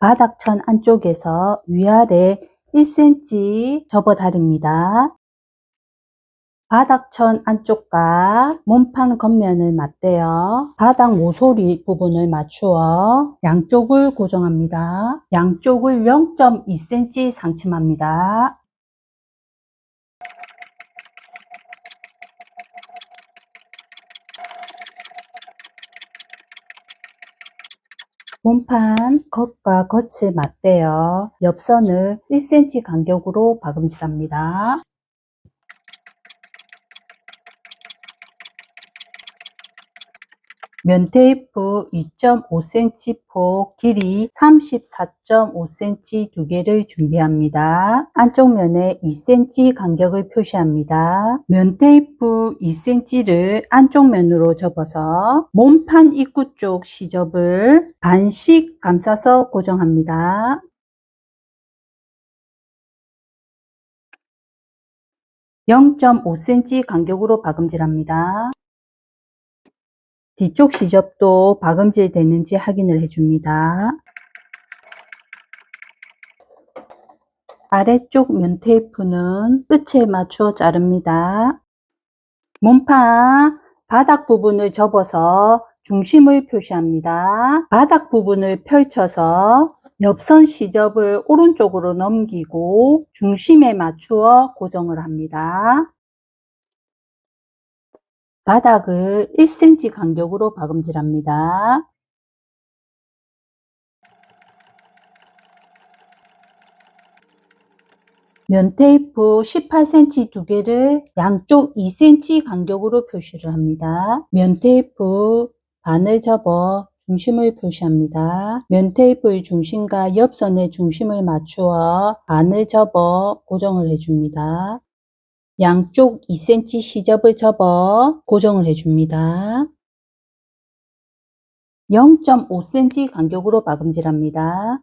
바닥천 안쪽에서 위아래 1cm 접어 다립니다. 바닥천 안쪽과 몸판 겉면을 맞대어 바닥 모서리 부분을 맞추어 양쪽을 고정합니다. 양쪽을 0.2cm 상침합니다. 몸판 겉과 겉을 맞대어 옆선을 1cm 간격으로 박음질합니다. 면테이프 2.5cm 폭, 길이 34.5cm 두 개를 준비합니다. 안쪽 면에 2cm 간격을 표시합니다. 면테이프 2cm를 안쪽 면으로 접어서 몸판 입구 쪽 시접을 반씩 감싸서 고정합니다. (0.5cm) 간격으로 박음질합니다. 뒤쪽 시접도 박음질 되는지 확인을 해줍니다. 아래쪽 면 테이프는 끝에 맞추어 자릅니다. 몸판 바닥 부분을 접어서 중심을 표시합니다. 바닥 부분을 펼쳐서 옆선 시접을 오른쪽으로 넘기고 중심에 맞추어 고정을 합니다. 바닥을 1cm 간격으로 박음질합니다. 면 테이프 18cm 두 개를 양쪽 2cm 간격으로 표시를 합니다. 면 테이프 반을 접어 중심을 표시합니다. 면 테이프의 중심과 옆선의 중심을 맞추어 반을 접어 고정을 해줍니다. 양쪽 2cm 시접을 접어 고정을 해줍니다. 0.5cm 간격으로 박음질합니다.